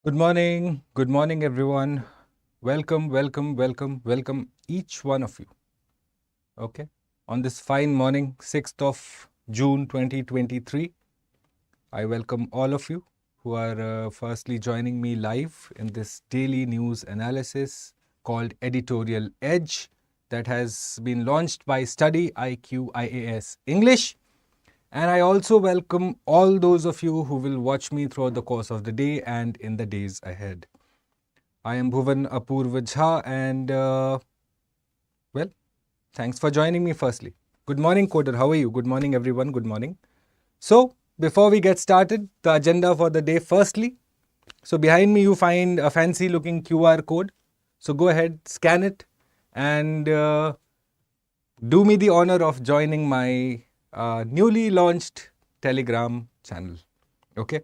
Good morning, everyone. Welcome, each one of you. Okay, on this fine morning, 6th of June 2023, I welcome all of you who are firstly joining me live in this daily news analysis called Editorial Edge that has been launched by StudyIQ IAS English. And I also welcome all those of you who will watch me throughout the course of the day and in the days ahead. I am Bhuvan Jha and well, thanks for joining me firstly. Good morning, Coder. How are you? Good morning, everyone. Good morning. So, before we get started, the agenda for the day firstly. So, behind me you find a fancy looking QR code. So, go ahead, scan it and do me the honor of joining my newly launched Telegram channel. Okay.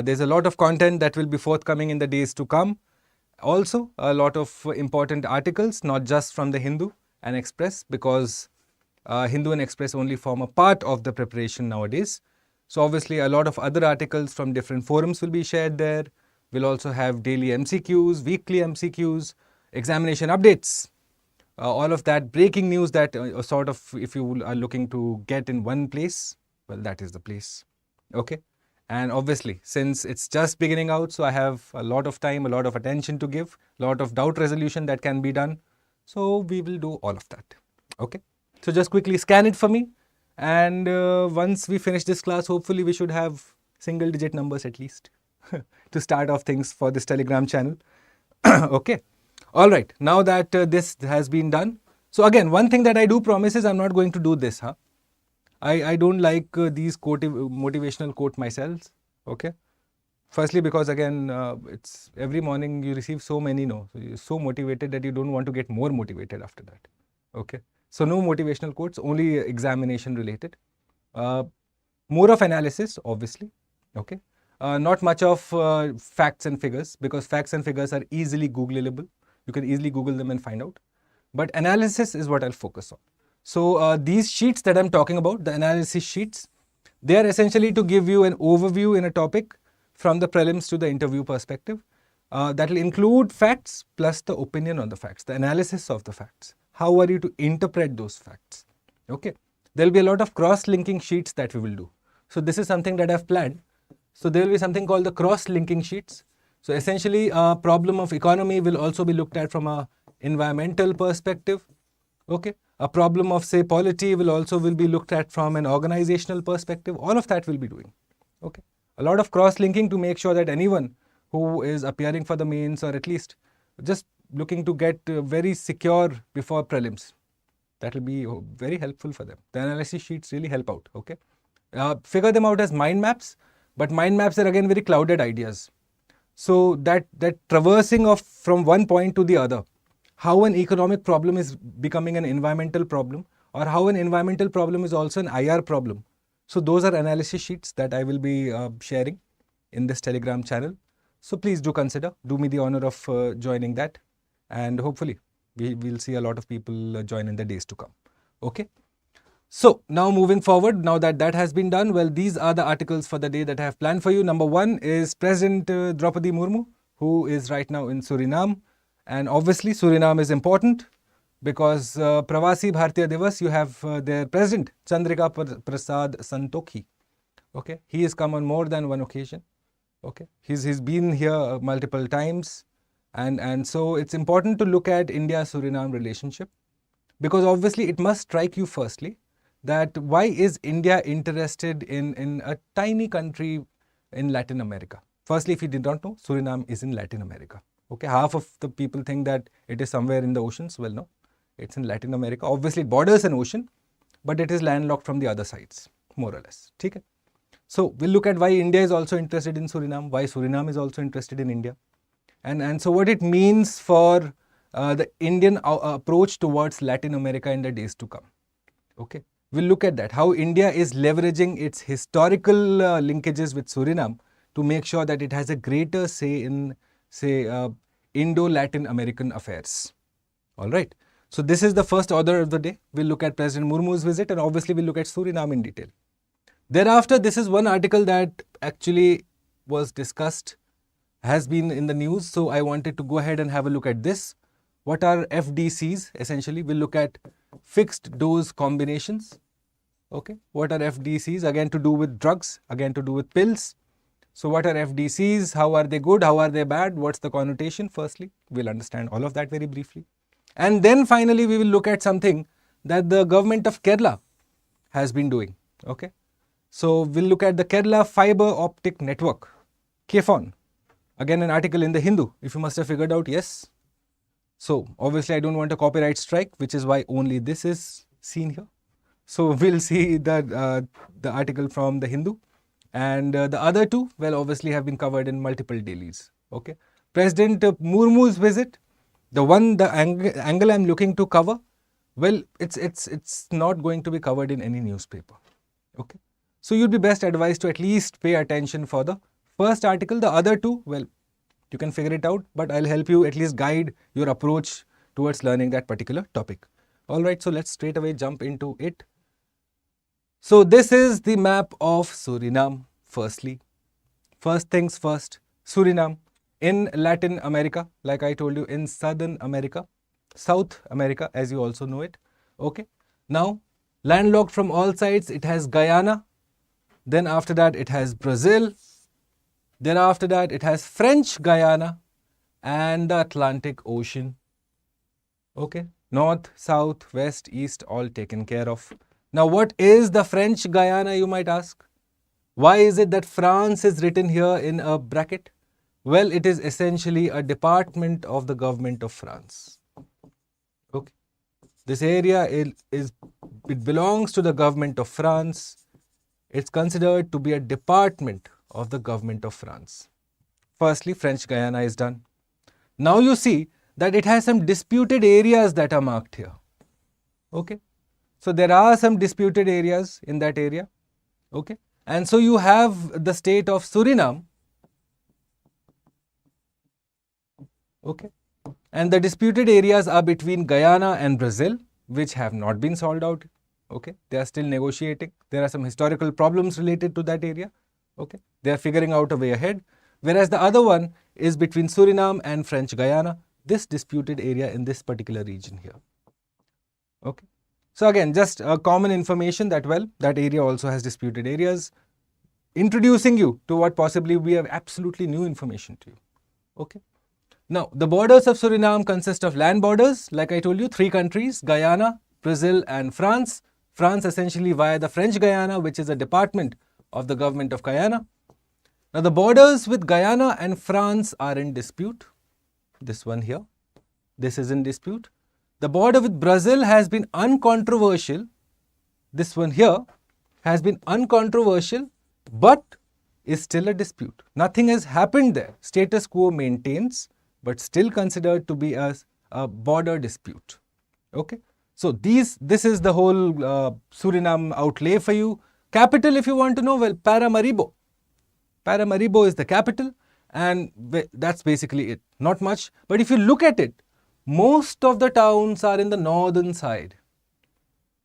There's a lot of content that will be forthcoming in the days to come. Also, a lot of important articles, not just from the Hindu and Express, because Hindu and Express only form a part of the preparation nowadays. So obviously, a lot of other articles from different forums will be shared there. We'll also have daily MCQs, weekly MCQs, examination updates. All of that breaking news that sort of, if you are looking to get in one place, well, that is the place. Okay. And obviously, since it's just beginning out, so I have a lot of time, a lot of attention to give, a lot of doubt resolution that can be done. So we will do all of that. Okay. So just quickly scan it for me. And once we finish this class, hopefully we should have single digit numbers at least to start off things for this Telegram channel. Okay. All right. Now that this has been done. So again, one thing that I do promise is I'm not going to do this. I don't like these motivational quote myself. Okay. Firstly, because again, it's every morning you receive so many so you're so motivated that you don't want to get more motivated after that. Okay. So no motivational quotes, only examination related. More of analysis, obviously. Okay. Not much of facts and figures, because facts and figures are easily Googleable. You can easily Google them and find out. But analysis is what I'll focus on. So these sheets that I'm talking about, the analysis sheets, they are essentially to give you an overview in a topic from the prelims to the interview perspective. That will include facts plus the opinion on the facts, the analysis of the facts. How are you to interpret those facts? Okay. There will be a lot of cross-linking sheets that we will do. So this is something that I've planned. So there will be something called the cross-linking sheets. So essentially, a problem of economy will also be looked at from a environmental perspective. Okay. A problem of, say, polity will be looked at from an organizational perspective. All of that will be doing. Okay. A lot of cross-linking to make sure that anyone who is appearing for the mains, or at least just looking to get very secure before prelims, that will be very helpful for them. The analysis sheets really help out. Okay. Figure them out as mind maps, but mind maps are again very clouded ideas. So that traversing of from one point to the other, how an economic problem is becoming an environmental problem, or how an environmental problem is also an IR problem. So those are analysis sheets that I will be sharing in this Telegram channel. So please do consider, do me the honor of joining that, and hopefully we will see a lot of people join in the days to come. Okay. So now moving forward, now that that has been done, well, these are the articles for the day that I have planned for you. Number one is President Draupadi Murmu, who is right now in Suriname. And obviously Suriname is important because Pravasi Bharatiya Divas, you have their president, Chandrika Prasad Santokhi. Okay. He has come on more than one occasion. Okay. He's been here multiple times. And so it's important to look at India-Suriname relationship, because obviously it must strike you firstly that why is India interested in a tiny country in Latin America? Firstly, if you did not know, Suriname is in Latin America. Okay, half of the people think that it is somewhere in the oceans. Well, no, it's in Latin America. Obviously, it borders an ocean, but it is landlocked from the other sides, more or less. Okay? So we'll look at why India is also interested in Suriname, why Suriname is also interested in India. And so what it means for the Indian approach towards Latin America in the days to come. Okay, we'll look at that, how India is leveraging its historical linkages with Suriname to make sure that it has a greater say in, say, Indo-Latin American affairs. All right. So this is the first order of the day. We'll look at President Murmu's visit, and obviously we'll look at Suriname in detail. Thereafter, this is one article that actually was discussed has been in the news, so I wanted to go ahead and have a look at this. What are FDCs? Essentially, we'll look at fixed dose combinations. Okay, what are FDCs? Again, to do with drugs, again to do with pills. So what are FDCs? How are they good? How are they bad? What's the connotation? Firstly, we'll understand all of that very briefly. And then finally, we will look at something that the government of Kerala has been doing. Okay, so we'll look at the Kerala Fiber Optic Network, KFON. Again, an article in the Hindu, if you must have figured out, yes. So obviously, I don't want a copyright strike, which is why only this is seen here. So we'll see the article from the Hindu. And the other two, well, obviously have been covered in multiple dailies. Okay, President Murmu's visit, the angle I'm looking to cover, well, it's not going to be covered in any newspaper. Okay, so you'd be best advised to at least pay attention for the first article. The other two, well, you can figure it out, but I'll help you at least guide your approach towards learning that particular topic. All right, so let's straight away jump into it. So this is the map of Suriname. Firstly, first things first, Suriname in Latin America, like I told you, in Southern America, South America, as you also know it. Okay, now landlocked from all sides, it has Guyana. Then after that, it has Brazil. Then after that, it has French Guyana and the Atlantic Ocean. Okay, north, south, west, east, all taken care of. Now, what is the French Guyana, you might ask? Why is it that France is written here in a bracket? Well, it is essentially a department of the government of France. Okay, this area it belongs to the government of France. It's considered to be a department of the government of France. Firstly, French Guyana is done. Now you see that it has some disputed areas that are marked here. Okay, so there are some disputed areas in that area. Okay, and so you have the state of Suriname. Okay, and the disputed areas are between Guyana and Brazil, which have not been solved out. Okay, they are still negotiating. There are some historical problems related to that area. Okay, they are figuring out a way ahead. Whereas the other one is between Suriname and French Guyana, this disputed area in this particular region here. Okay, so again, just a common information that, well, that area also has disputed areas, introducing you to what possibly we have absolutely new information to you. Okay, now the borders of Suriname consist of land borders, like I told you, 3 countries, Guyana, Brazil and France. France essentially via the French Guyana, which is a department of the government of Guyana. Now the borders with Guyana and France are in dispute. This one here, this is in dispute. The border with Brazil has been uncontroversial. This one here has been uncontroversial, but is still a dispute. Nothing has happened there. Status quo maintains, but still considered to be a border dispute. Okay, so this is the whole Suriname outlay for you. Capital, if you want to know, well, Paramaribo. Paramaribo is the capital, and that's basically it. Not much, but if you look at it, most of the towns are in the northern side.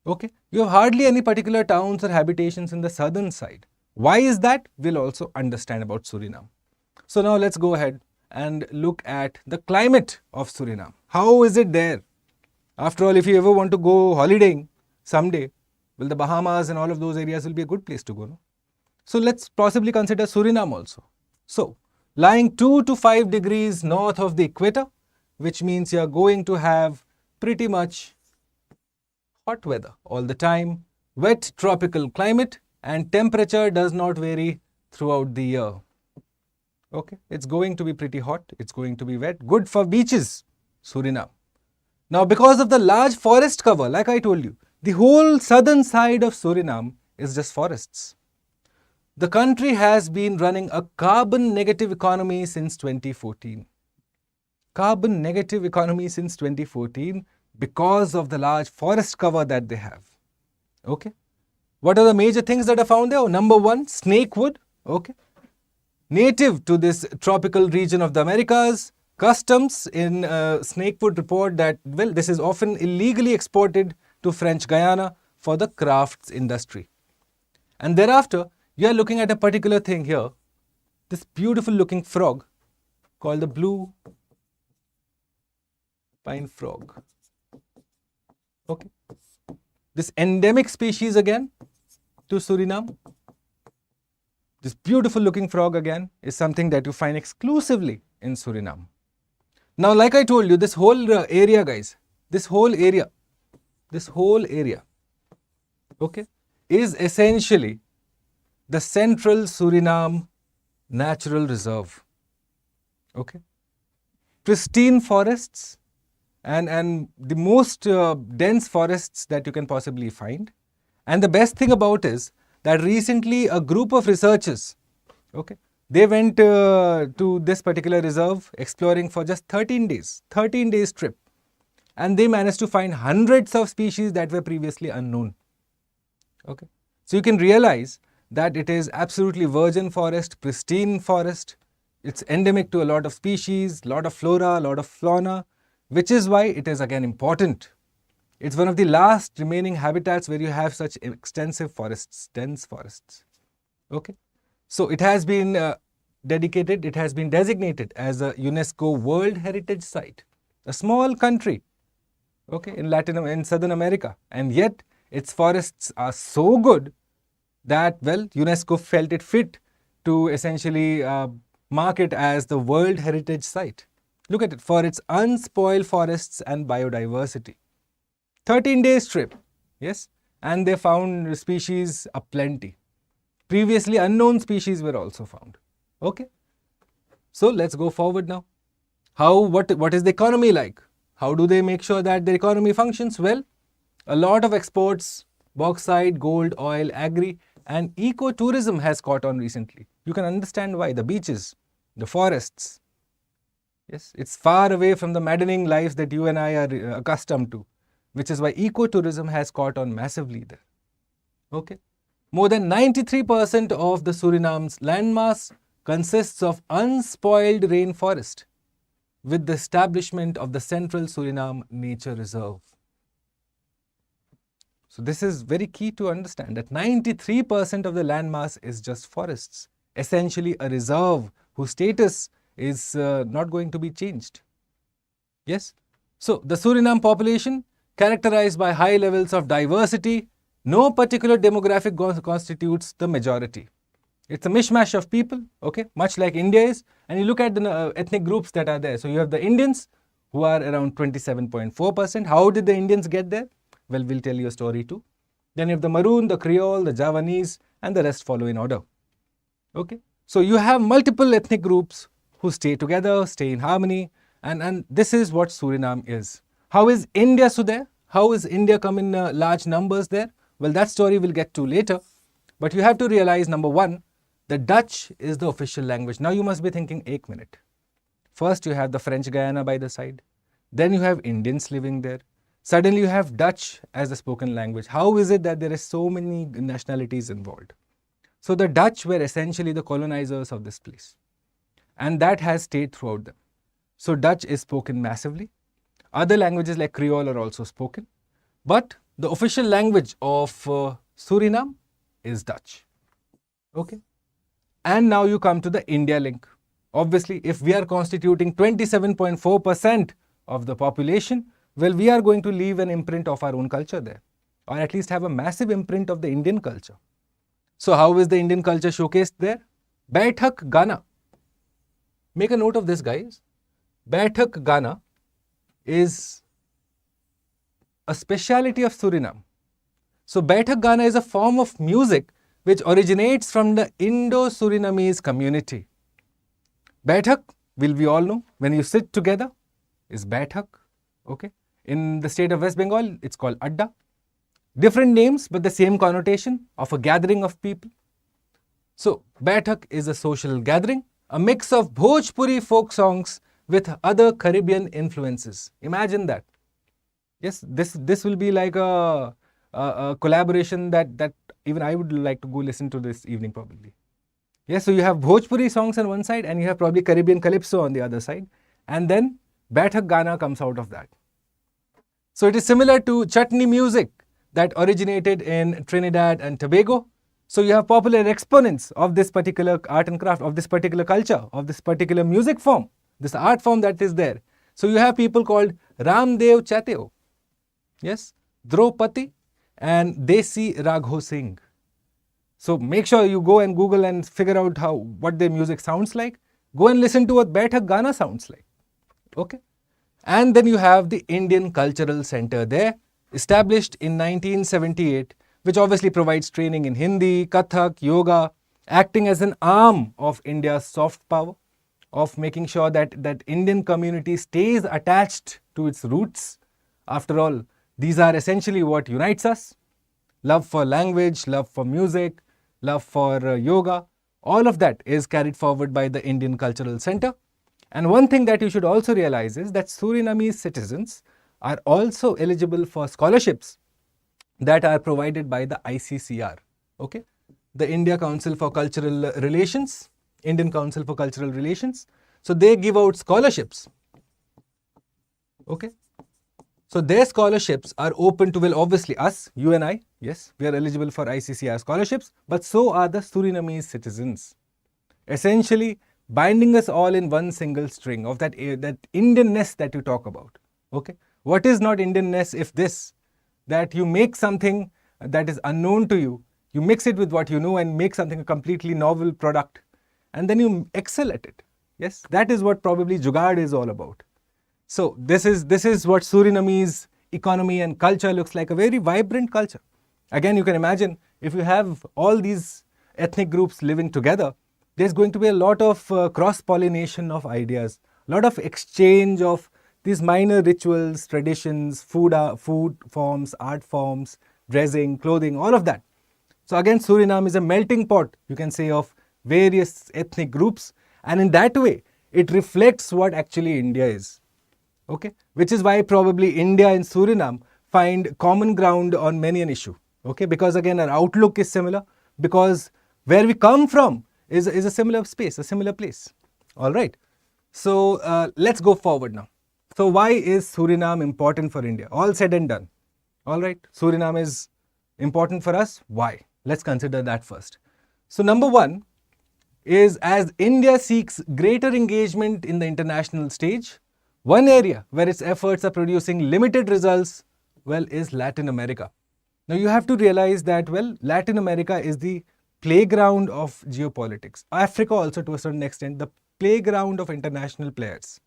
Okay, you have hardly any particular towns or habitations in the southern side. Why is that? We'll also understand about Suriname. So now let's go ahead and look at the climate of Suriname. How is it there? After all, if you ever want to go holidaying someday, well, the Bahamas and all of those areas will be a good place to go. No? So let's possibly consider Suriname also. So lying 2 to 5 degrees north of the equator, which means you're going to have pretty much hot weather all the time, wet tropical climate, and temperature does not vary throughout the year. Okay, it's going to be pretty hot, it's going to be wet, good for beaches, Suriname. Now, because of the large forest cover, like I told you, the whole southern side of Suriname is just forests. The country has been running a carbon negative economy since 2014. Carbon negative economy since 2014 because of the large forest cover that they have. Okay. What are the major things that are found there? Number 1, snake wood. Okay. Native to this tropical region of the Americas, customs in Snakewood report that, well, this is often illegally exported to French Guyana for the crafts industry. And thereafter, you are looking at a particular thing here, this beautiful looking frog. called the blue pine frog. Okay. This endemic species again to Suriname. This beautiful looking frog again is something that you find exclusively in Suriname. Now, like I told you, this whole area, guys, this whole area, okay, is essentially the central Suriname natural reserve. Okay. Pristine forests and the most dense forests that you can possibly find. And the best thing about is that recently a group of researchers, okay, they went to this particular reserve exploring for just 13 days trip. And they managed to find hundreds of species that were previously unknown. Okay. So you can realize that it is absolutely virgin forest, pristine forest. It's endemic to a lot of species, lot of flora, lot of fauna, which is why it is again important. It's one of the last remaining habitats where you have such extensive forests, dense forests. Okay. So it has been dedicated, it has been designated as a UNESCO World Heritage Site. A small country, okay, in Southern America, and yet its forests are so good that, well, UNESCO felt it fit to essentially mark it as the World Heritage Site. Look at it, for its unspoiled forests and biodiversity. 13 days trip, yes, and they found species aplenty. Previously unknown species were also found. Okay, so let's go forward now. What is the economy like? How do they make sure that their economy functions? Well, a lot of exports, bauxite, gold, oil, agri, and ecotourism has caught on recently. You can understand why. The beaches, the forests. Yes, it's far away from the maddening lives that you and I are accustomed to, which is why ecotourism has caught on massively there. Okay. More than 93% of the Suriname's landmass consists of unspoiled rainforest, with the establishment of the Central Suriname Nature Reserve. So this is very key to understand that 93% of the landmass is just forests, essentially a reserve whose status is not going to be changed. Yes. So the Suriname population characterized by high levels of diversity, no particular demographic constitutes the majority. It's a mishmash of people, okay, much like India is. And you look at the ethnic groups that are there. So you have the Indians who are around 27.4%. How did the Indians get there? Well, we'll tell you a story too. Then you have the Maroon, the Creole, the Javanese, and the rest follow in order. Okay. So you have multiple ethnic groups who stay together, stay in harmony, and this is what Suriname is. How is India so there? How is India come in large numbers there? Well, that story we'll get to later. But you have to realize, number one, the Dutch is the official language. Now you must be thinking, ek minute. First you have the French Guyana by the side. Then you have Indians living there. Suddenly you have Dutch as the spoken language. How is it that there is so many nationalities involved? So the Dutch were essentially the colonizers of this place. And that has stayed throughout them. So Dutch is spoken massively. Other languages like Creole are also spoken. But the official language of Suriname is Dutch. Okay. And now you come to the India link. Obviously, if we are constituting 27.4% of the population, well, we are going to leave an imprint of our own culture there, or at least have a massive imprint of the Indian culture. So how is the Indian culture showcased there? Baithak Gana. Make a note of this, guys. Baithak Gana is a speciality of Suriname. So Baithak Gana is a form of music which originates from the Indo-Surinamese community. Baithak, will we all know, when you sit together, is Baithak. Okay. In the state of West Bengal, it's called Adda. Different names, but the same connotation of a gathering of people. So Baithak is a social gathering, a mix of Bhojpuri folk songs with other Caribbean influences. Imagine that. Yes, this will be like a collaboration that even I would like to go listen to this evening probably. Yes, so you have Bhojpuri songs on one side and you have probably Caribbean Calypso on the other side. And then Baithak Gana comes out of that. So it is similar to chutney music that originated in Trinidad and Tobago. So you have popular exponents of this particular art and craft, of this particular culture, of this particular music form. this art form that is there. So you have people called Ramdev Chateo, yes, Draupadi and Desi Ragho Singh. So make sure you go and Google and figure out what their music sounds like. Go and listen to what Baithak Gana sounds like. Okay. And then you have the Indian Cultural Center there, established in 1978, which obviously provides training in Hindi, Kathak, yoga, acting as an arm of India's soft power, of making sure that Indian community stays attached to its roots. After all, these are essentially what unites us. Love for language, love for music, love for yoga, all of that is carried forward by the Indian Cultural Center. And one thing that you should also realize is that Surinamese citizens are also eligible for scholarships that are provided by the ICCR, okay? The India Council for Cultural Relations, Indian Council for Cultural Relations. So they give out scholarships, okay? So their scholarships are open to, well, obviously us, you and I, yes, we are eligible for ICCR scholarships, but so are the Surinamese citizens. Essentially, binding us all in one single string of that Indianness that you talk about, okay? What is not Indianness if this, that you make something that is unknown to you, you mix it with what you know and make something a completely novel product, and then you excel at it, yes? That is what probably Jugaad is all about. So this is what Surinamese economy and culture looks like, a very vibrant culture. Again, you can imagine if you have all these ethnic groups living together, there's going to be a lot of cross-pollination of ideas, a lot of exchange of these minor rituals, traditions, food forms, art forms, dressing, clothing, all of that. So again, Suriname is a melting pot, you can say, of various ethnic groups, and in that way, it reflects what actually India is. Okay, which is why probably India and Suriname find common ground on many an issue. Okay, because again our outlook is similar, because where we come from is a similar space, a similar place. All right, so let's go forward now. So why is Suriname important for India? All said and done. All right, Suriname is important for us. Why? Let's consider that first. So number one is, as India seeks greater engagement in the international stage, one area where its efforts are producing limited results, well, is Latin America. Now you have to realize that, well, Latin America is the playground of geopolitics. Africa also, to a certain extent, the playground of international players.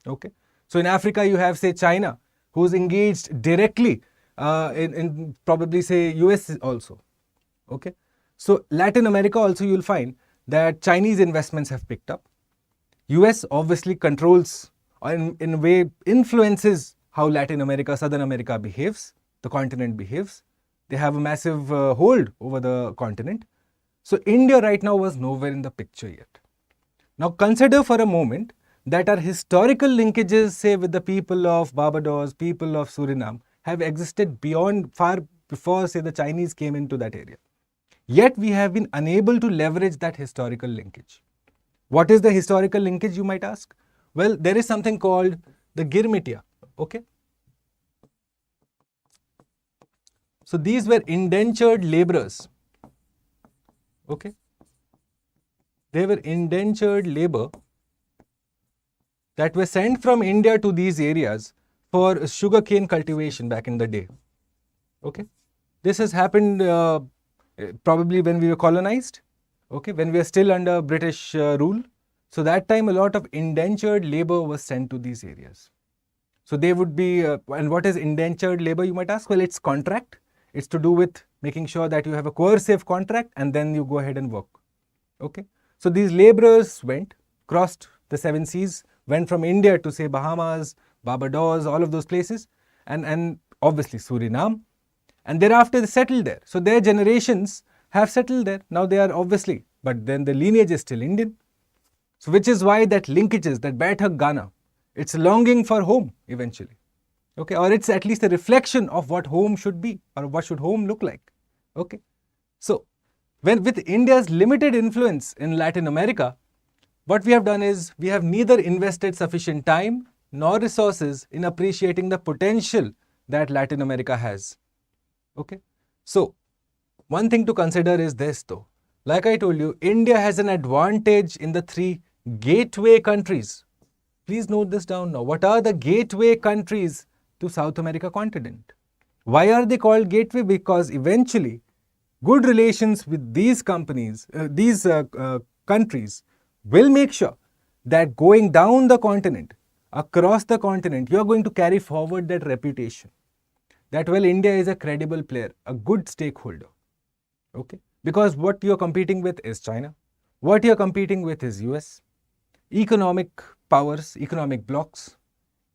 Okay. So in Africa you have, say, China, who's engaged directly in probably, say, US also. Okay. So Latin America also, you'll find that Chinese investments have picked up. US obviously controls, or in a way influences how Latin America, Southern America behaves, the continent behaves. They have a massive hold over the continent. So India right now was nowhere in the picture yet. Now consider for a moment that our historical linkages, say, with the people of Barbados, people of Suriname, have existed beyond, far before, say, the Chinese came into that area. Yet we have been unable to leverage that historical linkage. What is the historical linkage, you might ask? Well, there is something called the Girmitia, okay? So these were indentured laborers, okay? They were indentured labor that were sent from India to these areas for sugarcane cultivation back in the day, okay? This has happened probably when we were colonized, okay? When we were still under British rule. So that time a lot of indentured labor was sent to these areas. So they would be, and what is indentured labor, you might ask? Well, it's contract. It's to do with making sure that you have a coercive contract and then you go ahead and work. Okay. So these laborers went, crossed the 7 seas, went from India to, say, Bahamas, Barbados, all of those places, and obviously Suriname. And thereafter they settled there. So their generations have settled there. Now they are obviously, but then the lineage is still Indian. So which is why that linkages, that Baithak Gana, it's longing for home eventually. Okay, or it's at least a reflection of what home should be, or what should home look like. Okay. So with India's limited influence in Latin America, what we have done is we have neither invested sufficient time nor resources in appreciating the potential that Latin America has. Okay. So one thing to consider is this though. Like I told you, India has an advantage in the 3 gateway countries. Please note this down now. What are the gateway countries to South America continent? Why are they called gateway? Because eventually, good relations with these countries will make sure that going down the continent, across the continent, you are going to carry forward that reputation. That, well, India is a credible player, a good stakeholder. Okay? Because what you're competing with is China. What you're competing with is US. Economic powers, economic blocks.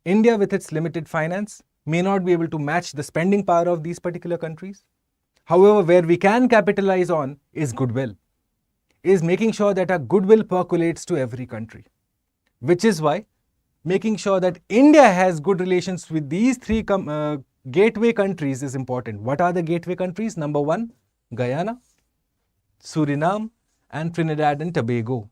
India, with its limited finance, may not be able to match the spending power of these particular countries. However, where we can capitalize on is goodwill, is making sure that our goodwill percolates to every country. Which is why making sure that India has good relations with these three gateway countries is important. What are the gateway countries? Number 1, Guyana, Suriname, and Trinidad and Tobago.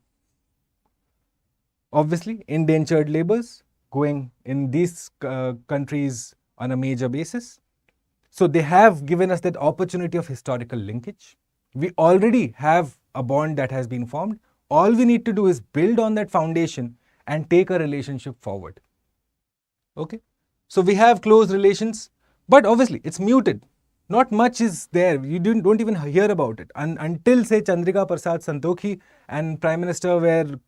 Obviously, indentured laborers going in these countries on a major basis. So they have given us that opportunity of historical linkage. We already have a bond that has been formed. All we need to do is build on that foundation and take a relationship forward. Okay? So we have close relations, but obviously it's muted. Not much is there. You don't even hear about it. Until, say, Chandrika Prasad Santokhi and Prime Minister were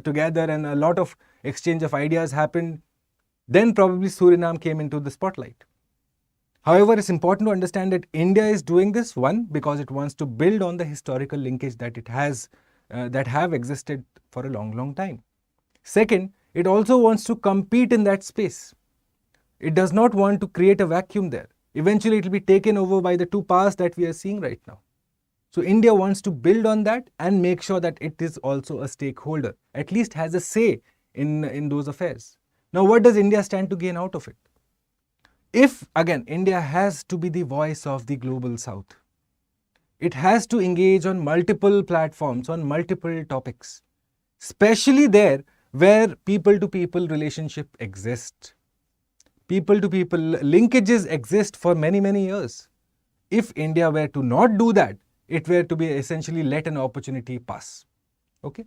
together and a lot of exchange of ideas happened, then probably Suriname came into the spotlight. However, it's important to understand that India is doing this, one, because it wants to build on the historical linkage that it has, that have existed for a long, long time. Second, it also wants to compete in that space. It does not want to create a vacuum there. Eventually, it will be taken over by the two powers that we are seeing right now. So India wants to build on that and make sure that it is also a stakeholder, at least has a say in those affairs. Now, what does India stand to gain out of it? If, again, India has to be the voice of the global south, it has to engage on multiple platforms, on multiple topics, especially there where people-to-people relationship exist. People-to-people linkages exist for many, many years. If India were to not do that, it were to be essentially let an opportunity pass. Okay?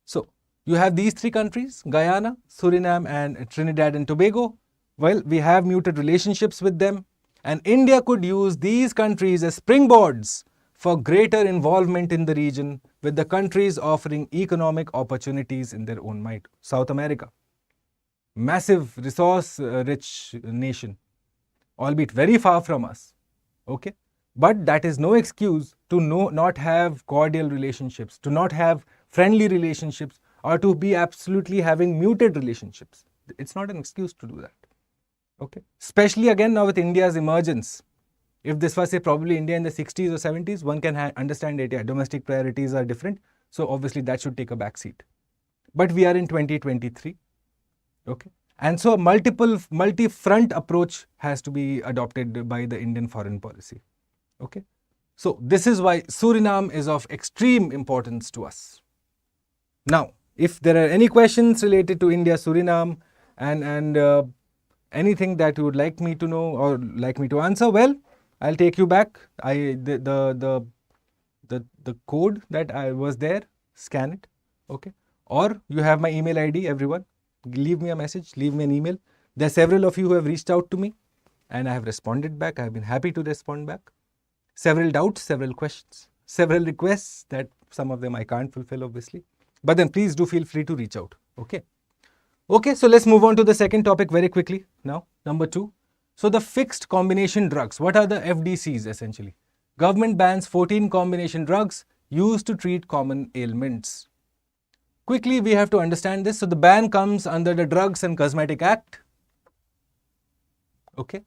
So, you have these three countries, Guyana, Suriname, and Trinidad and Tobago. Well, we have muted relationships with them, and India could use these countries as springboards for greater involvement in the region, with the countries offering economic opportunities in their own might. South America, massive resource-rich nation, albeit very far from us. Okay? But that is no excuse to not have cordial relationships, to not have friendly relationships, or to be absolutely having muted relationships. It's not an excuse to do that. Okay? Especially again now with India's emergence. If this was, say, probably India in the 60s or 70s, one can understand that, yeah, domestic priorities are different. So obviously that should take a back seat. But we are in 2023. Okay? And so a multi-front approach has to be adopted by the Indian foreign policy. Okay? So this is why Suriname is of extreme importance to us. Now, if there are any questions related to India, Suriname, and anything that you would like me to know or like me to answer, well, I'll take you back. The code that I was there, scan it. Okay? Or you have my email ID, everyone. Leave me a message, leave me an email. There are several of you who have reached out to me and I have responded back. I have been happy to respond back. Several doubts, several questions, several requests that some of them I can't fulfill, obviously. But then please do feel free to reach out. Okay. Okay, so let's move on to the second topic very quickly now. Number 2. So the fixed combination drugs. What are the FDCs essentially? Government bans 14 combination drugs used to treat common ailments. Quickly, we have to understand this. So the ban comes under the Drugs and Cosmetic Act. Okay.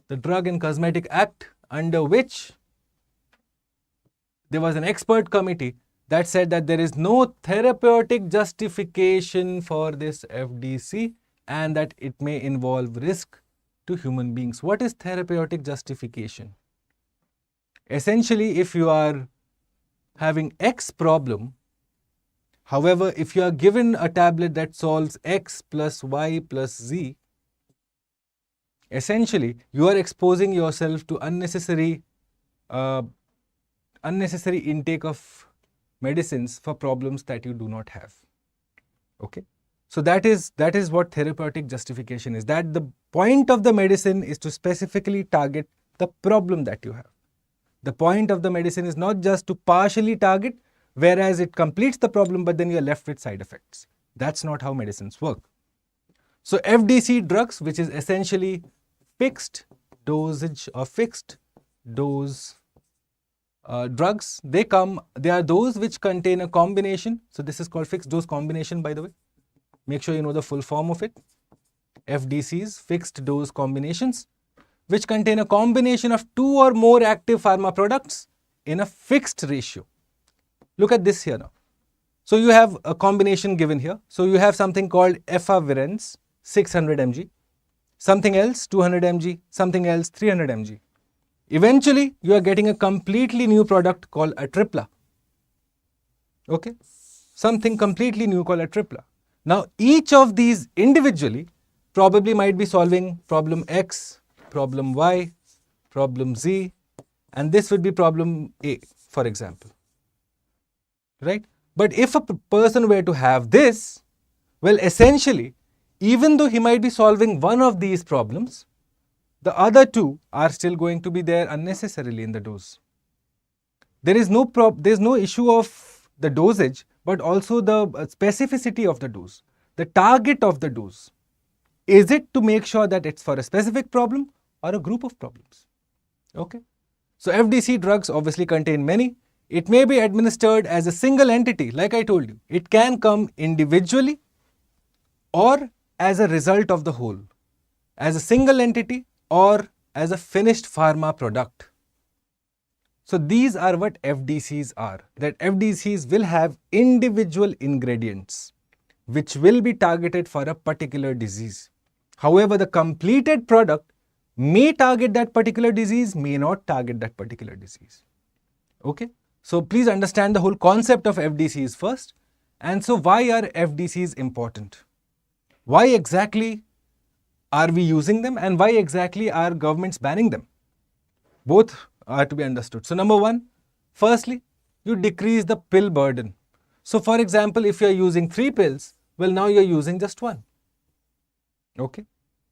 The Drug and Cosmetic Act, under which there was an expert committee that said that there is no therapeutic justification for this FDC and that it may involve risk to human beings. What is therapeutic justification? Essentially, if you are having X problem, however, if you are given a tablet that solves X plus Y plus Z, essentially you are exposing yourself to unnecessary intake of medicines for problems that you do not have. Okay? So that is what therapeutic justification is. That the point of the medicine is to specifically target the problem that you have. The point of the medicine is not just to partially target, whereas it completes the problem, but then you're left with side effects. That's not how medicines work. So FDC drugs, which is essentially fixed dosage or fixed dose drugs, they are those which contain a combination. So this is called fixed dose combination, by the way. Make sure you know the full form of it. FDCs, fixed dose combinations, which contain a combination of 2 or more active pharma products in a fixed ratio. Look at this here now. So you have a combination given here. So you have something called efavirenz, 600 mg, something else 200 mg, something else 300 mg. Eventually, you are getting a completely new product called atripla. Okay? Something completely new called atripla. Now, each of these individually probably might be solving problem X, problem Y, problem Z, and this would be problem A, for example. Right? But if a person were to have this, well, essentially, even though he might be solving one of these problems, the other two are still going to be there unnecessarily in the dose. There is no issue of the dosage, but also the specificity of the dose, the target of the dose. Is it to make sure that it's for a specific problem or a group of problems? Okay. So FDC drugs obviously contain many. It may be administered as a single entity, like I told you. It can come individually or as a result of the whole, as a single entity or as a finished pharma product. So these are what FDCs are, that FDCs will have individual ingredients which will be targeted for a particular disease. However, the completed product may target that particular disease, may not target that particular disease. Okay? So please understand the whole concept of FDCs first. And so why are FDCs important? Why exactly are we using them and why exactly are governments banning them? Both are to be understood. So number one, firstly, you decrease the pill burden. So for example, if you are using 3 pills, well, now you are using just 1. Okay.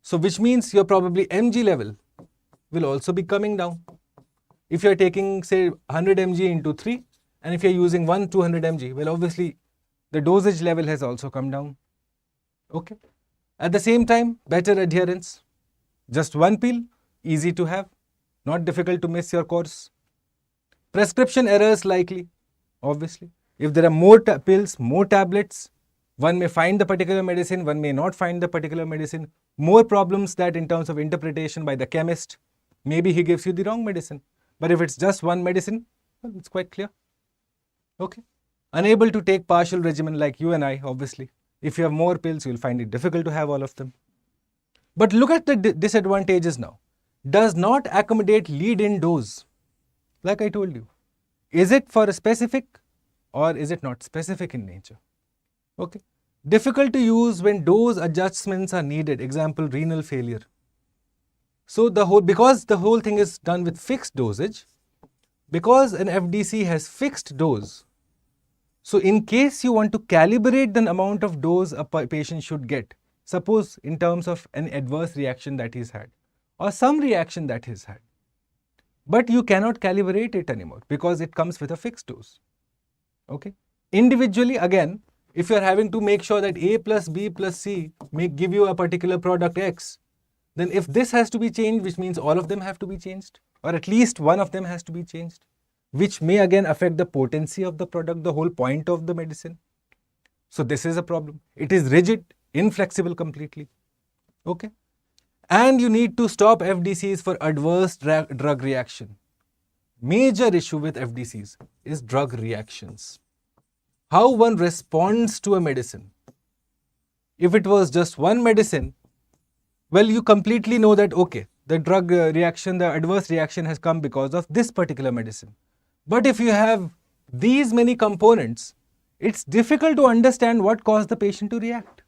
So which means your probably mg level will also be coming down. If you are taking say 100 mg into 3 and if you are using 200 mg, well, obviously the dosage level has also come down. Okay. At the same time, better adherence. Just 1 pill, easy to have, not difficult to miss your course. Prescription errors likely, obviously. If there are more pills, more tablets, one may find the particular medicine, one may not find the particular medicine. More problems that in terms of interpretation by the chemist, maybe he gives you the wrong medicine. But if it's just one medicine, well, it's quite clear. Okay. Unable to take partial regimen like you and I, obviously. If you have more pills, you'll find it difficult to have all of them. But look at the disadvantages now. Does not accommodate lead-in dose. Like I told you. Is it for a specific or is it not specific in nature? Okay. Difficult to use when dose adjustments are needed. Example, renal failure. So because the whole thing is done with fixed dosage, because an FDC has fixed dose, so in case you want to calibrate the amount of dose a patient should get, suppose in terms of an adverse reaction that he's had or some reaction that he's had, but you cannot calibrate it anymore because it comes with a fixed dose. Okay. Individually, again, if you are having to make sure that A plus B plus C may give you a particular product X, then if this has to be changed, which means all of them have to be changed, or at least one of them has to be changed, which may again affect the potency of the product, the whole point of the medicine. So this is a problem. It is rigid, inflexible completely. Okay. And you need to stop FDCs for adverse drug reaction. Major issue with FDCs is drug reactions. How one responds to a medicine. If it was just one medicine, well, you completely know that, okay, the drug reaction, the adverse reaction has come because of this particular medicine. But if you have these many components, it's difficult to understand what caused the patient to react.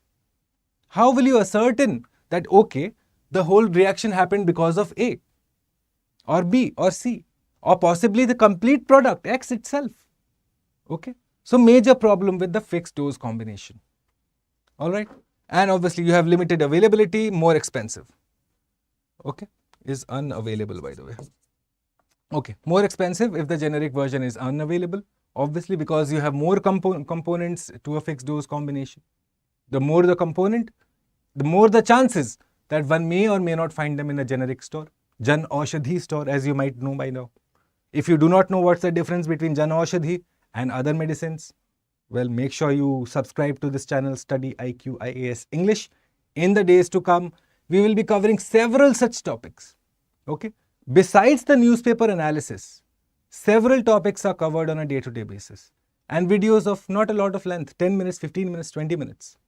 How will you ascertain that, okay, the whole reaction happened because of A or B or C or possibly the complete product X itself? Okay. So major problem with the fixed dose combination. All right. And obviously you have limited availability, more expensive. Okay, is unavailable, by the way. Okay, more expensive if the generic version is unavailable, obviously, because you have more components to a fixed dose combination. The more the component, the more the chances that one may or may not find them in a generic store, Jan Aushadhi store, as you might know by now. If you do not know what's the difference between Jan Aushadhi and other medicines, well, make sure you subscribe to this channel, StudyIQ IAS English. In the days to come, we will be covering several such topics. Okay. Besides the newspaper analysis, several topics are covered on a day-to-day basis, and videos of not a lot of length, 10 minutes, 15 minutes, 20 minutes.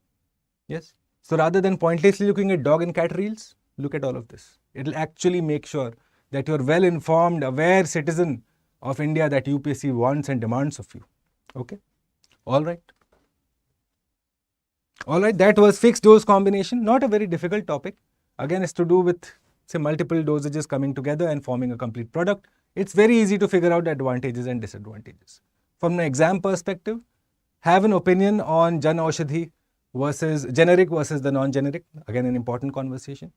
Yes. So rather than pointlessly looking at dog and cat reels, look at all of this. It will actually make sure that you're well-informed, aware citizen of India that UPSC wants and demands of you. Okay. All right. All right. That was fixed dose combination. Not a very difficult topic. Again, it's to do with, say, multiple dosages coming together and forming a complete product. It's very easy to figure out the advantages and disadvantages. From an exam perspective, have an opinion on Jan Aushadhi versus generic versus the non-generic. Again, an important conversation.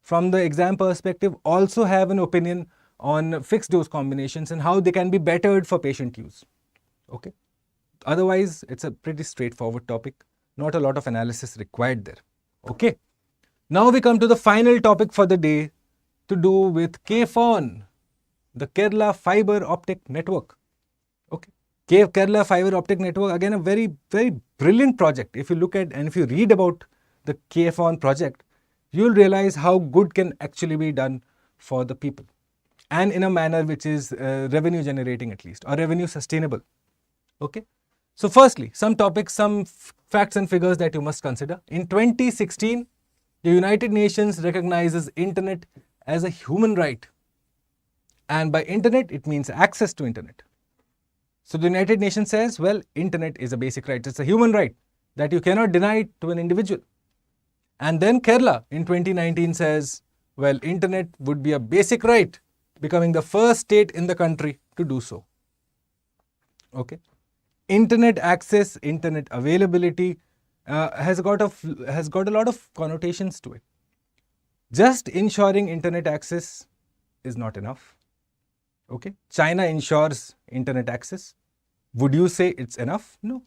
From the exam perspective, also have an opinion on fixed dose combinations and how they can be bettered for patient use. Okay. Otherwise, it's a pretty straightforward topic. Not a lot of analysis required there. Okay. Now we come to the final topic for the day, to do with KFON, the Kerala Fiber Optic Network. Okay. Kerala Fiber Optic Network, again, a very, very brilliant project. If you look at and if you read about the KFON project, you will realize how good can actually be done for the people, and in a manner which is revenue generating at least, or revenue sustainable. Okay. So firstly, some topics, some facts and figures that you must consider. In 2016, the United Nations recognizes internet as a human right. And by internet, it means access to internet. So the United Nations says, well, internet is a basic right. It's a human right that you cannot deny to an individual. And then Kerala in 2019 says, well, internet would be a basic right, becoming the first state in the country to do so. Okay. Internet access, internet availability has got a lot of connotations to it. Just ensuring internet access is not enough. Okay. China ensures internet access. Would you say it's enough? No.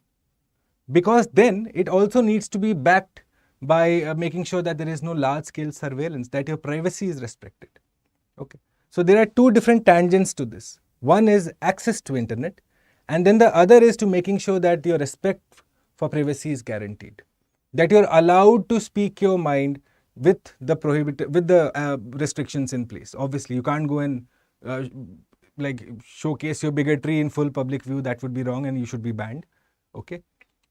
Because then it also needs to be backed by making sure that there is no large-scale surveillance, that your privacy is respected. Okay. So there are two different tangents to this. One is access to internet, and then the other is to making sure that your respect for privacy is guaranteed, that you're allowed to speak your mind with the restrictions in place. Obviously, you can't go and showcase your bigotry in full public view. That would be wrong, and you should be banned. Okay.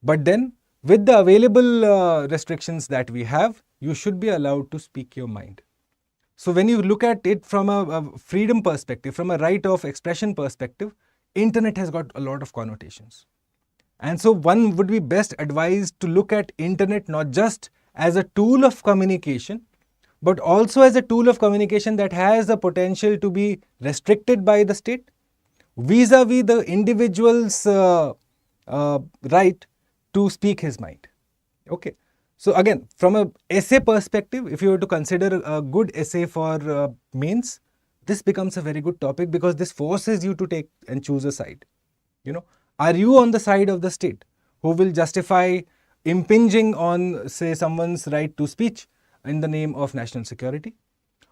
But then, with the available restrictions that we have, you should be allowed to speak your mind. So when you look at it from a freedom perspective, from a right of expression perspective, internet has got a lot of connotations. And so one would be best advised to look at internet not just as a tool of communication, but also as a tool of communication that has the potential to be restricted by the state vis-a-vis the individual's right to speak his mind. Okay. So again, from a essay perspective, if you were to consider a good essay for mains, this becomes a very good topic because this forces you to take and choose a side. Are you on the side of the state who will justify impinging on, say, someone's right to speech in the name of national security?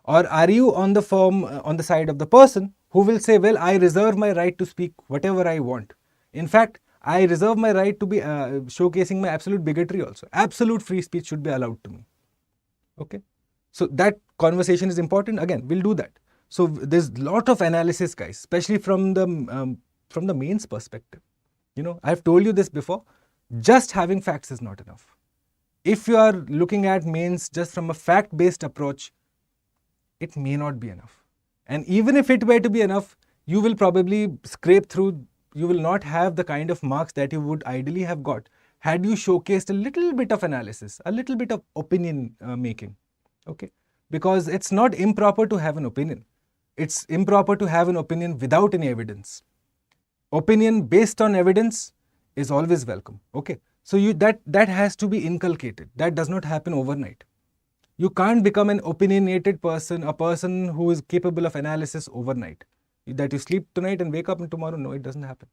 Or are you on the side of the person who will say, well, I reserve my right to speak whatever I want. In fact, I reserve my right to be showcasing my absolute bigotry also. Absolute free speech should be allowed to me. Okay. So that conversation is important. Again, we'll do that. So there's a lot of analysis, guys, especially from the mains perspective. I've told you this before. Just having facts is not enough. If you are looking at mains just from a fact-based approach, it may not be enough. And even if it were to be enough, you will probably scrape through. You will not have the kind of marks that you would ideally have got had you showcased a little bit of analysis, a little bit of opinion making. Okay. Because it's not improper to have an opinion. It's improper to have an opinion without any evidence. Opinion based on evidence is always welcome. Okay. So that has to be inculcated. That does not happen overnight. You can't become an opinionated person, a person who is capable of analysis overnight. That you sleep tonight and wake up tomorrow, no, it doesn't happen.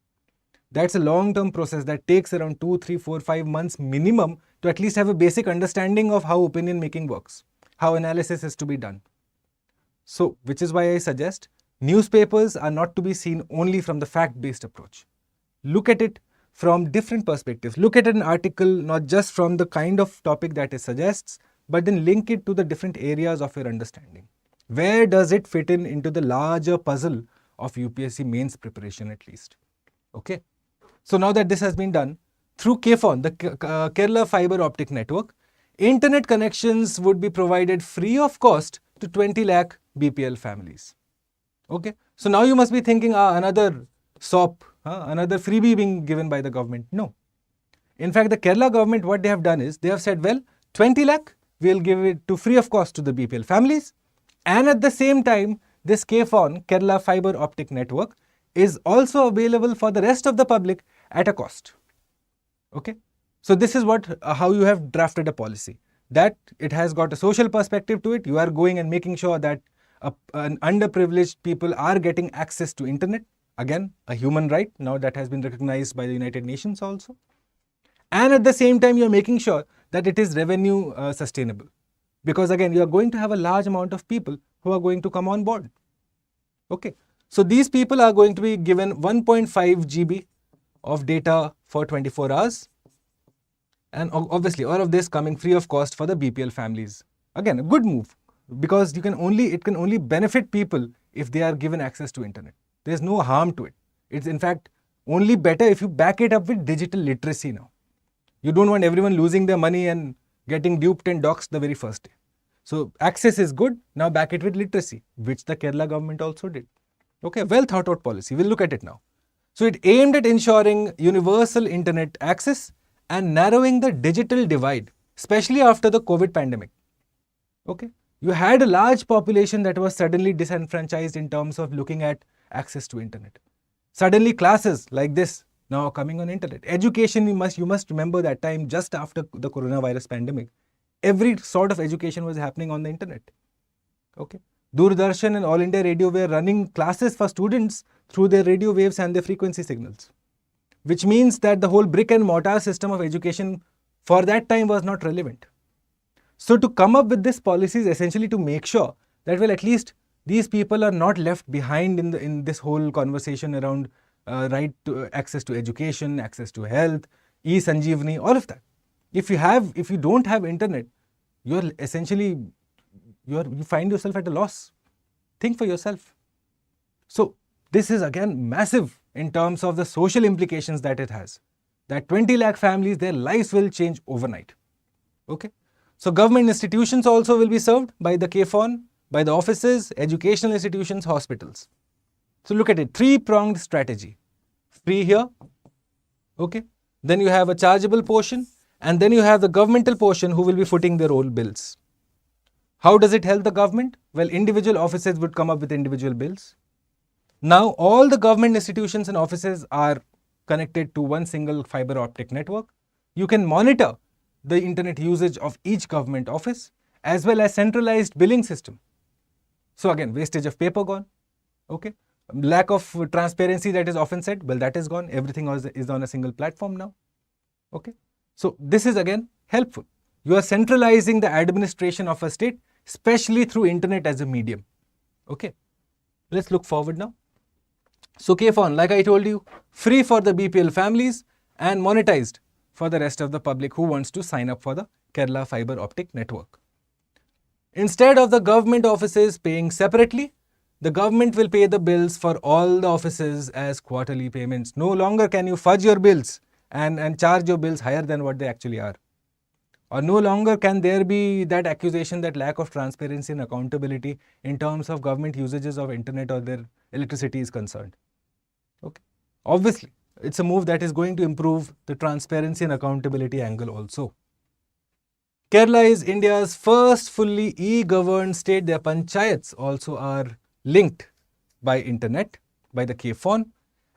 That's a long-term process that takes around 2, 3, 4, 5 months minimum to at least have a basic understanding of how opinion making works, how analysis is to be done. So, which is why I suggest newspapers are not to be seen only from the fact-based approach. Look at it from different perspectives. Look at an article not just from the kind of topic that it suggests, but then link it to the different areas of your understanding. Where does it fit into the larger puzzle of UPSC mains preparation at least? Okay. So now that this has been done, through KFON, the Kerala Fiber Optic Network, internet connections would be provided free of cost to 20 lakh BPL families. Okay. So now you must be thinking, another SOP, another freebie being given by the government. No. In fact, the Kerala government, what they have done is, they have said, well, 20 lakh, we'll give it to free of cost to the BPL families. And at the same time, this KFON, Kerala Fiber Optic Network, is also available for the rest of the public at a cost. Okay. So this is how you have drafted a policy. That it has got a social perspective to it. You are going and making sure that an underprivileged people are getting access to internet. Again, a human right. Now that has been recognized by the United Nations also. And at the same time, you are making sure that it is revenue sustainable. Because again, you are going to have a large amount of people who are going to come on board. Okay. So these people are going to be given 1.5 GB of data for 24 hours. And obviously, all of this coming free of cost for the BPL families. Again, a good move, because it can only benefit people if they are given access to internet. There's no harm to it. It's in fact only better if you back it up with digital literacy now. You don't want everyone losing their money and getting duped and doxed the very first day. So access is good. Now back it with literacy, which the Kerala government also did. Okay, well thought out policy. We'll look at it now. So it aimed at ensuring universal internet access and narrowing the digital divide, especially after the COVID pandemic. Okay, you had a large population that was suddenly disenfranchised in terms of looking at access to internet. Suddenly classes like this now are coming on internet. Education, you must remember that time just after the coronavirus pandemic, every sort of education was happening on the internet. Okay. Doordarshan and All India Radio were running classes for students through their radio waves and their frequency signals, which means that the whole brick and mortar system of education for that time was not relevant. So to come up with this policy is essentially to make sure that, well, at least these people are not left behind in this whole conversation around right to access to education, access to health, e-Sanjeevani, all of that. If you don't have internet, you're essentially you find yourself at a loss. Think for yourself. So this is again massive in terms of the social implications that it has. That 20 lakh families, their lives will change overnight. Okay. So government institutions also will be served by the KFON, by the offices, educational institutions, hospitals. So look at it, 3-pronged strategy. Free here. Okay. Then you have a chargeable portion, and then you have the governmental portion who will be footing their own bills. How does it help the government? Well, individual offices would come up with individual bills. Now, all the government institutions and offices are connected to one single fiber optic network. You can monitor the internet usage of each government office as well as centralized billing system. So again, wastage of paper gone. Okay. Lack of transparency that is often said, well, that is gone. Everything is on a single platform now. Okay. So this is again helpful. You are centralizing the administration of a state, especially through internet as a medium. Okay. Let's look forward now. So KFON, like I told you, free for the BPL families and monetized for the rest of the public who wants to sign up for the Kerala Fiber Optic Network. Instead of the government offices paying separately, the government will pay the bills for all the offices as quarterly payments. No longer can you fudge your bills and charge your bills higher than what they actually are. Or no longer can there be that accusation that lack of transparency and accountability in terms of government usages of internet or their electricity is concerned. Okay. Obviously, it's a move that is going to improve the transparency and accountability angle also. Kerala is India's first fully e-governed state. Their panchayats also are linked by internet, by the KFON,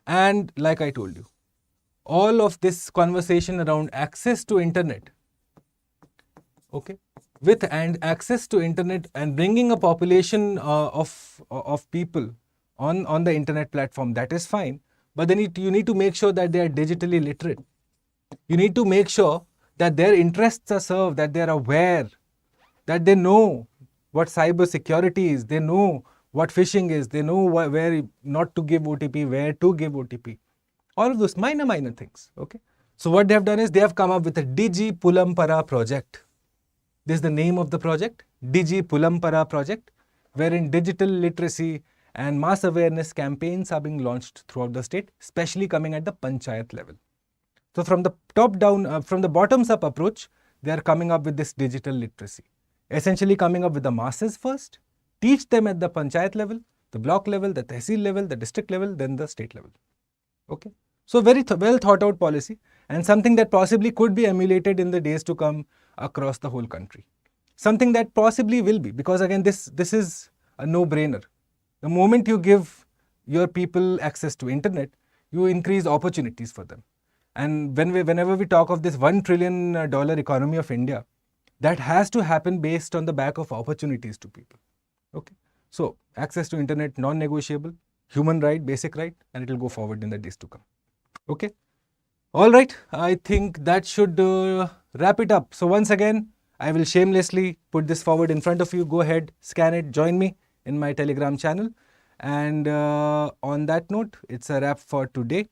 and like I told you, all of this conversation around access to internet, okay, with and access to internet and bringing a population of people on the internet platform, that is fine. But then you need to make sure that they are digitally literate. You need to make sure that their interests are served, that they are aware, that they know what cyber security is, they know what phishing is, they know where not to give OTP, where to give OTP. All of those minor things, okay? So what they have done is they have come up with a Digi Pulampara project. This is the name of the project, Digi Pulampara project, wherein digital literacy and mass awareness campaigns are being launched throughout the state, especially coming at the panchayat level. So from the top down, from the bottoms up approach, they are coming up with this digital literacy. Essentially coming up with the masses first, teach them at the panchayat level, the block level, the tehsil level, the district level, then the state level. Okay. So very well thought out policy, and something that possibly could be emulated in the days to come across the whole country. Something that possibly will be, because again, this is a no-brainer. The moment you give your people access to internet, you increase opportunities for them. And whenever we talk of this $1 trillion economy of India, that has to happen based on the back of opportunities to people. Okay. So access to internet, non-negotiable, human right, basic right, and it will go forward in the days to come. Okay. All right. I think that should wrap it up. So once again, I will shamelessly put this forward in front of you. Go ahead, scan it, join me in my Telegram channel. And on that note, it's a wrap for today.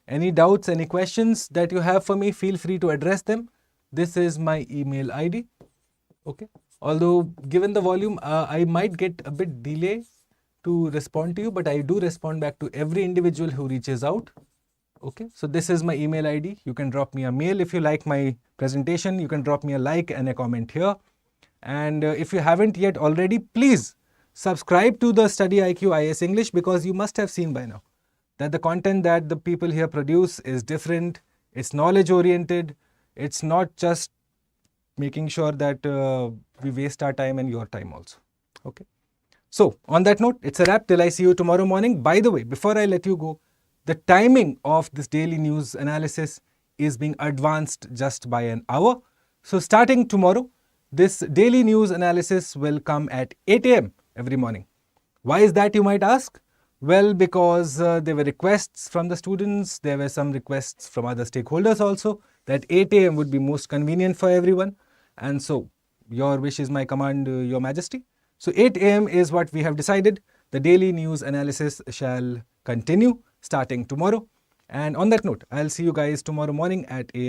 Any doubts, any questions that you have for me, feel free to address them. This is my email ID. Okay. Although given the volume, I might get a bit delay to respond to you, but I do respond back to every individual who reaches out. Okay. So this is my email ID. You can drop me a mail if you like my presentation. You can drop me a like and a comment here. And if you haven't yet already, please subscribe to the StudyIQ IAS English, because you must have seen by now that the content that the people here produce is different. It's knowledge oriented. It's not just making sure that we waste our time and your time also. Okay. So on that note, it's a wrap till I see you tomorrow morning. By the way, before I let you go, the timing of this daily news analysis is being advanced just by an hour. So starting tomorrow, this daily news analysis will come at 8 a.m. every morning. Why is that, you might ask? Well, because there were requests from the students, there were some requests from other stakeholders also, that 8 a.m. would be most convenient for everyone. And so, your wish is my command, Your Majesty. So 8 a.m. is what we have decided. The daily news analysis shall continue starting tomorrow. And on that note, I'll see you guys tomorrow morning at 8 a.m.